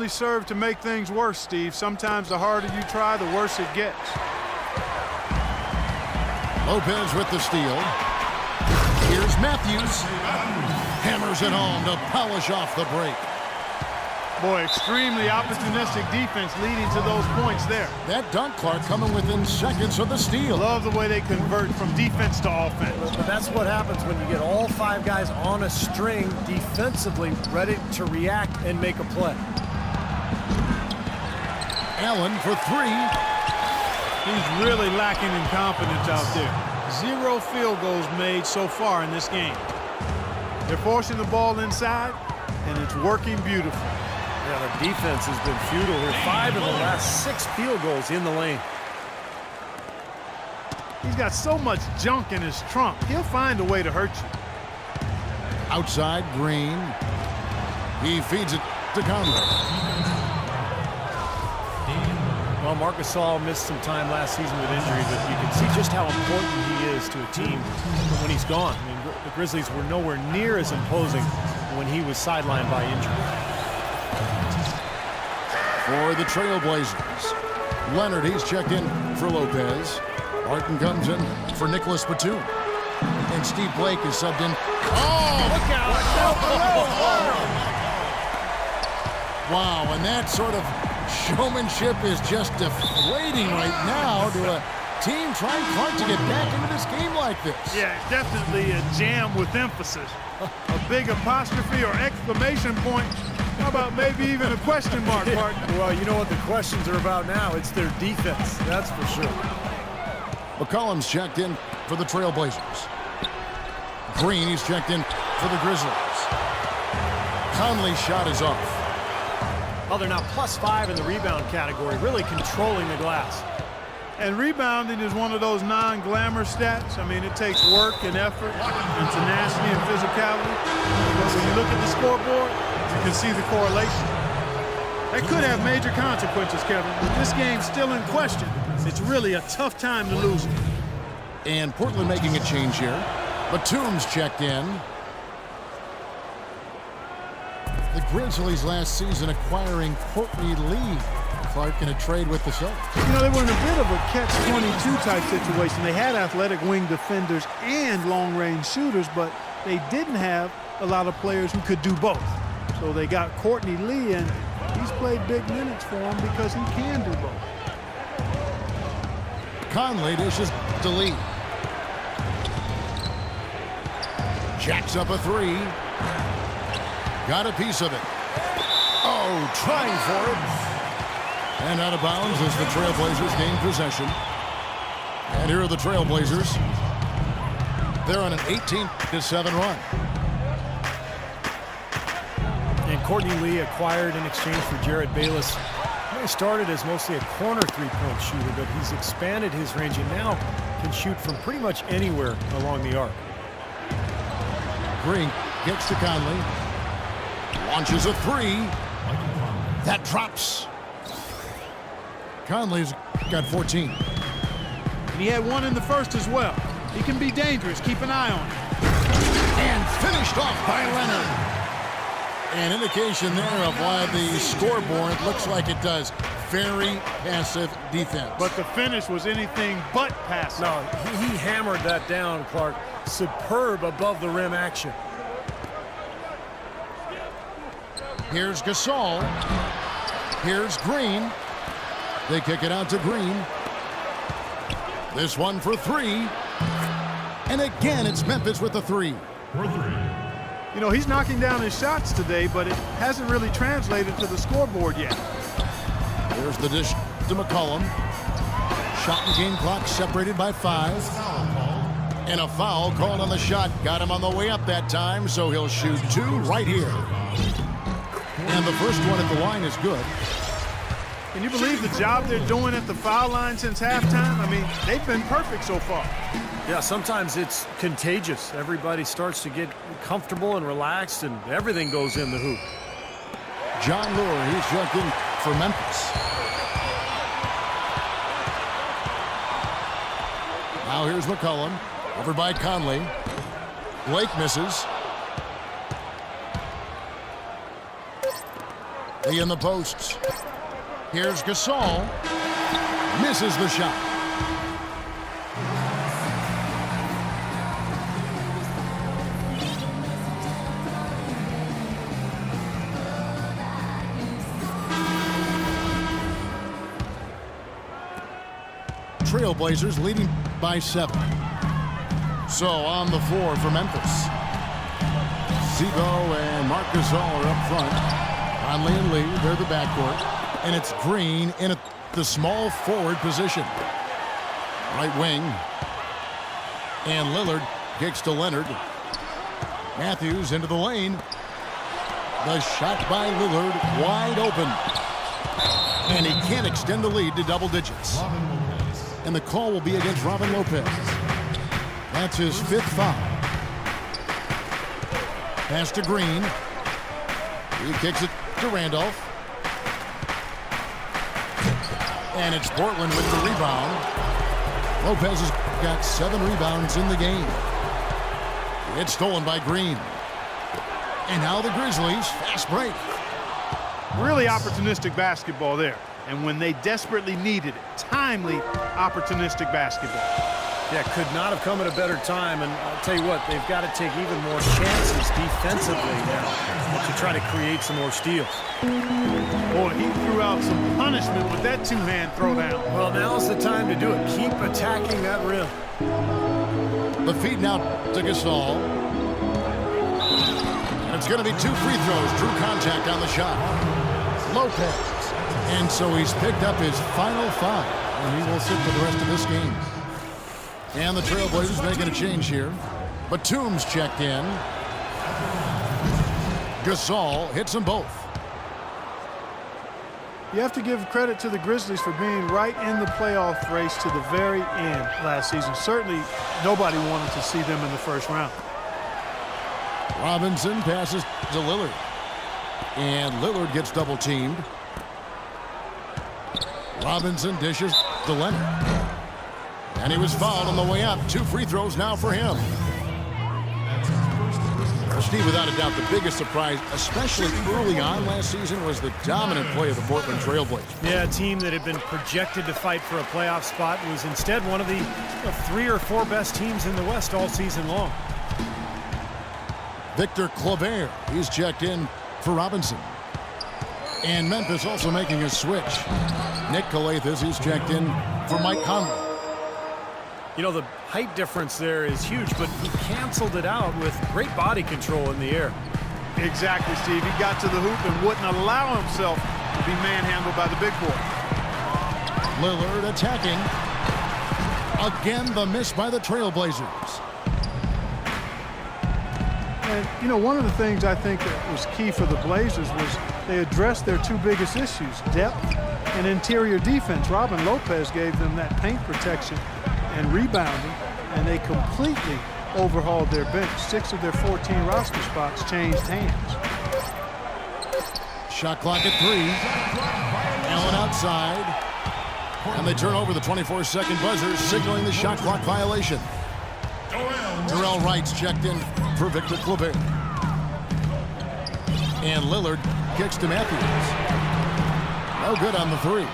only serve to make things worse, Steve. Sometimes the harder you try, the worse it gets. Lopez with the steal. Here's Matthews. Hammers it home to polish off the break. Boy, extremely opportunistic defense leading to those points there. That dunk, Clark, coming within seconds of the steal. Love the way they convert from defense to offense. But that's what happens when you get all 5 guys on a string defensively ready to react and make a play. Allen for 3. He's really lacking in confidence out there. 0 field goals made so far in this game. They're forcing the ball inside, and it's working beautifully. Yeah, the defense has been futile here. 5 of the last 6 field goals in the lane. He's got so much junk in his trunk. He'll find a way to hurt you. Outside, Green. He feeds it to Conley. Well, Marc Gasol missed some time last season with injury, but you can see just how important he is to a team when he's gone. I mean, the Grizzlies were nowhere near as imposing when he was sidelined by injury. For the Trailblazers, Leonard, he's checked in for Lopez. Martin comes in for Nicholas Batum. And Steve Blake is subbed in. Oh, Look out! wow, and that sort of showmanship is just deflating right now to a team trying hard to get back into this game like this. Yeah, definitely a jam with emphasis. A big apostrophe or exclamation point. How about maybe even a question mark, partner? Well, you know what the questions are about now. It's their defense, that's for sure. McCollum's checked in for the Trailblazers. Green, he's checked in for the Grizzlies. Conley's shot is off. Well, they're now +5 in the rebound category, really controlling the glass. And rebounding is one of those non-glamour stats. I mean, it takes work and effort and tenacity and physicality. But when you look at the scoreboard, you can see the correlation. That could have major consequences, Kevin. With this game still in question, it's really a tough time to lose it. And Portland making a change here. Batum's checked in. The Grizzlies last season acquiring Courtney Lee. Clark in a trade with the Celtics. You know, they were in a bit of a catch-22 type situation. They had athletic wing defenders and long-range shooters, but they didn't have a lot of players who could do both. So they got Courtney Lee, and he's played big minutes for them because he can do both. Conley dishes to Lee. Jacks up a 3. Got a piece of it. Oh, trying for it. And out of bounds as the Trailblazers gain possession. And here are the Trailblazers. They're on an 18-7 run. And Courtney Lee acquired in exchange for Jared Bayless. He started as mostly a corner three-point shooter, but he's expanded his range and now can shoot from pretty much anywhere along the arc. Green gets to Conley. Launches a 3. That drops. Conley's got 14. And he had one in the first as well. He can be dangerous. Keep an eye on him. And finished off by Leonard. An indication there of why the scoreboard looks like it does. Very passive defense. But the finish was anything but passive. No, he hammered that down, Clark. Superb above the rim action. Here's Gasol. Here's Green. They kick it out to Green. This one for 3. And again, it's Memphis with the 3. You know, he's knocking down his shots today, but it hasn't really translated to the scoreboard yet. Here's the dish to McCollum. Shot and game clock separated by 5. And a foul called on the shot. Got him on the way up that time, so he'll shoot 2 right here. And the first one at the line is good. Can you believe the job they're doing at the foul line since halftime? I mean, they've been perfect so far. Yeah, sometimes it's contagious. Everybody starts to get comfortable and relaxed, and everything goes in the hoop. John Lure, he's checked in for Memphis. Now here's McCollum, over by Conley. Blake misses. Lee in the posts. Here's Gasol. Misses the shot. Trailblazers leading by 7. So on the floor for Memphis. Zebo and Marc Gasol are up front. Conley and Lee, they're the backcourt. And it's Green in the small forward position. Right wing. And Lillard kicks to Leonard. Matthews into the lane. The shot by Lillard wide open. And he can't extend the lead to double digits. And the call will be against Robin Lopez. That's his 5th foul. Pass to Green. He kicks it to Randolph. And it's Portland with the rebound. Lopez has got 7 rebounds in the game. It's stolen by Green. And now the Grizzlies, fast break. Really opportunistic basketball there. And when they desperately needed it, timely, opportunistic basketball. Yeah, could not have come at a better time. And I'll tell you what, they've got to take even more chances defensively now to try to create some more steals. Boy, he threw out some punishment with that two-hand throwdown. Well, now's the time to do it. Keep attacking that rim. The feed now to Gasol. And it's going to be 2 free throws. Drew contact on the shot. Lopez. And so he's picked up his final 5. And he will sit for the rest of this game. And the Trailblazers making a change here. Batum's checked in. Gasol hits them both. You have to give credit to the Grizzlies for being right in the playoff race to the very end last season. Certainly, nobody wanted to see them in the first round. Robinson passes to Lillard. And Lillard gets double teamed. Robinson dishes to Leonard. And he was fouled on the way up. 2 free throws now for him. Steve, without a doubt, the biggest surprise, especially early on last season, was the dominant play of the Portland Trailblazers. Yeah, a team that had been projected to fight for a playoff spot was instead one of the 3 or 4 best teams in the West all season long. Victor Claver, he's checked in for Robinson. And Memphis also making a switch. Nick Calathis, he's checked in for Mike Conley. You know, the height difference there is huge, but he canceled it out with great body control in the air. Exactly, Steve. He got to the hoop and wouldn't allow himself to be manhandled by the big boy. Lillard attacking. Again, the miss by the Trailblazers. And, you know, one of the things I think that was key for the Blazers was they addressed their 2 biggest issues, depth and interior defense. Robin Lopez gave them that paint protection and rebounding, and they completely overhauled their bench. 6 of their 14 roster spots changed hands. Shot clock at 3. Allen outside. And they turn over the 24-second buzzer, signaling the shot clock violation. Terrell Wright's checked in for Victor Claver. And Lillard kicks to Matthews. No good on the 3.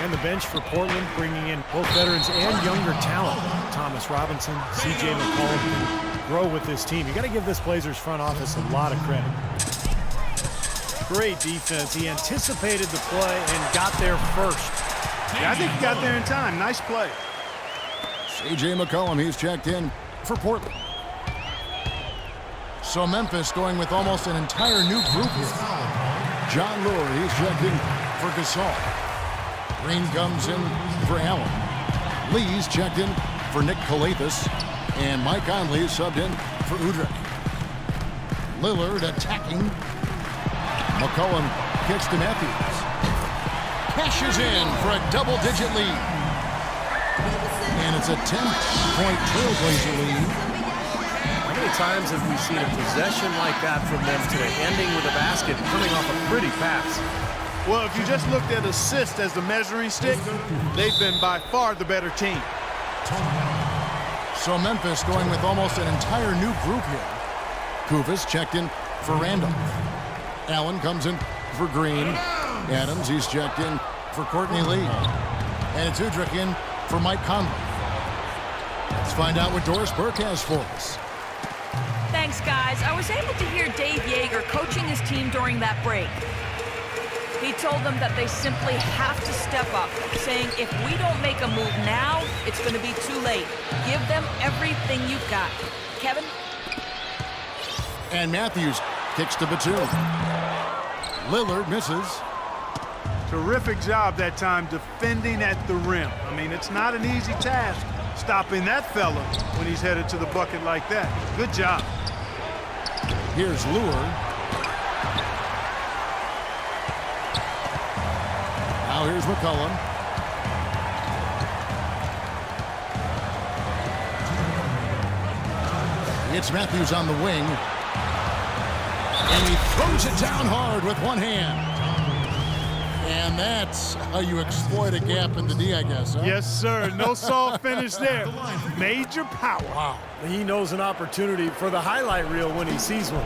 And the bench for Portland bringing in both veterans and younger talent. Thomas Robinson, C.J. McCollum can grow with this team. You got to give this Blazers front office a lot of credit. Great defense. He anticipated the play and got there first. Yeah, I think he got there in time. Nice play. C.J. McCollum, he's checked in for Portland. So Memphis going with almost an entire new group here. John Lure, he's checked in for Gasol. Green comes in for Allen. Lee's checked in for Nick Calathis. And Mike Conley is subbed in for Udrih. Lillard attacking. McCollum kicks to Matthews. Cashes in for a double-digit lead. And it's a 10-point Trailblazer lead. How many times have we seen a possession like that from them today, ending with a basket coming off a pretty pass? Well, if you just looked at assists as the measuring stick, they've been by far the better team. So Memphis going with almost an entire new group here. Kufis checked in for Randolph. Allen comes in for Green. Adams, he's checked in for Courtney Lee. And it's Udrich in for Mike Conley. Let's find out what Doris Burke has for us. Thanks, guys. I was able to hear Dave Yeager coaching his team during that break. He told them that they simply have to step up, saying if we don't make a move now, it's going to be too late. Give them everything you've got. Kevin? And Matthews kicks to Batum. Lillard misses. Terrific job that time defending at the rim. I mean, it's not an easy task stopping that fella when he's headed to the bucket like that. Good job. Here's Lure. Now here's McCollum. It's Matthews on the wing. And he throws it down hard with one hand. And that's how you exploit a gap in the D, I guess, huh? Yes, sir. No soft finish there. Major power. Wow. He knows an opportunity for the highlight reel when he sees one.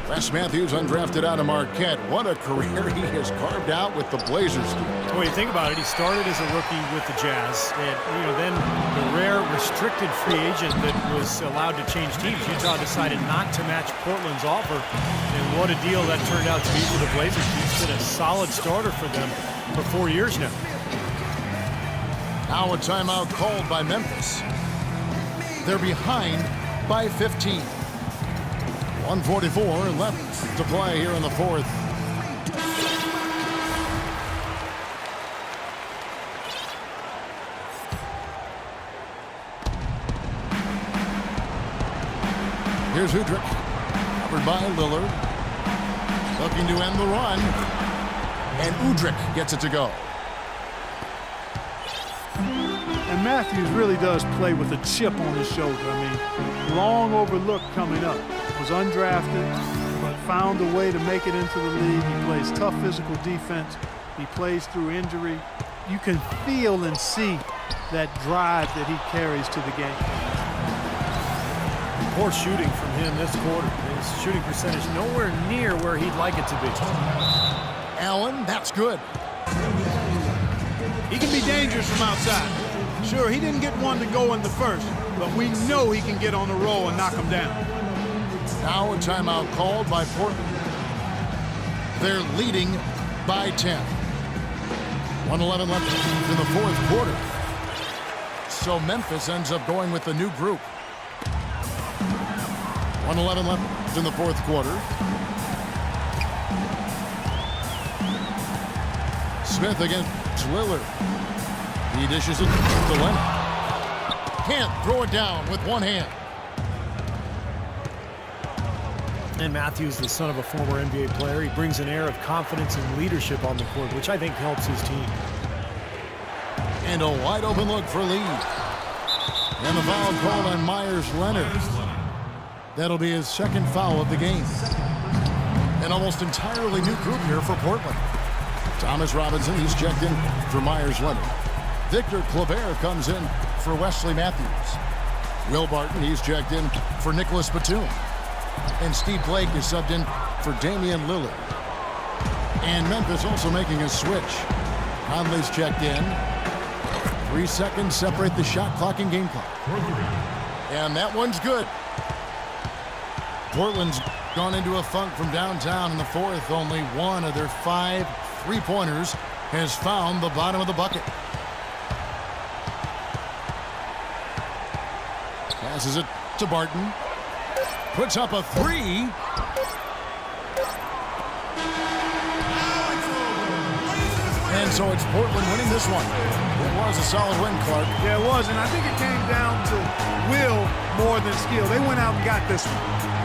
Wes Matthews, undrafted out of Marquette. What a career he has carved out with the Blazers. Well, you think about it, he started as a rookie with the Jazz, and then the rare restricted free agent that was allowed to change teams. Utah decided not to match Portland's offer, and what a deal that turned out to be for the Blazers. He's been a solid starter for them for 4 years now. Now a timeout called by Memphis. They're behind by 15. 1:44 left to play here in the fourth. Here's Udrich, covered by Lillard. Looking to end the run. And Udrich gets it to go. And Matthews really does play with a chip on his shoulder. I mean, long overlooked coming up. Was undrafted, but found a way to make it into the league. He plays tough physical defense. He plays through injury. You can feel and see that drive that he carries to the game. Poor shooting from him this quarter. His shooting percentage nowhere near where he'd like it to be. Allen, that's good. He can be dangerous from outside. Sure, he didn't get one to go in the first, but we know he can get on the roll and knock him down. Now a timeout called by Portland. They're leading by 10. 1:11 left in the fourth quarter. So Memphis ends up going with the new group. 1:11 left in the fourth quarter. Smith against Lillard. He dishes it to Leonard. Can't throw it down with one hand. And Matthews, the son of a former NBA player, he brings an air of confidence and leadership on the court, which I think helps his team. And a wide open look for Lee. And the foul called on Myers-Leonard. That'll be his second foul of the game. An almost entirely new group here for Portland. Thomas Robinson, he's checked in for Myers-Leonard. Victor Claver comes in for Wesley Matthews. Will Barton, he's checked in for Nicholas Batum. And Steve Blake is subbed in for Damian Lillard. And Memphis also making a switch. Conley's checked in. 3 seconds separate the shot clock and game clock. And that one's good. Portland's gone into a funk from downtown in the fourth. Only one of their 5 three-pointers has found the bottom of the bucket. Passes it to Barton. Puts up a three. And so it's Portland winning this one. It was a solid win, Clark. Yeah, it was, and I think it came down to will more than skill. They went out and got this one.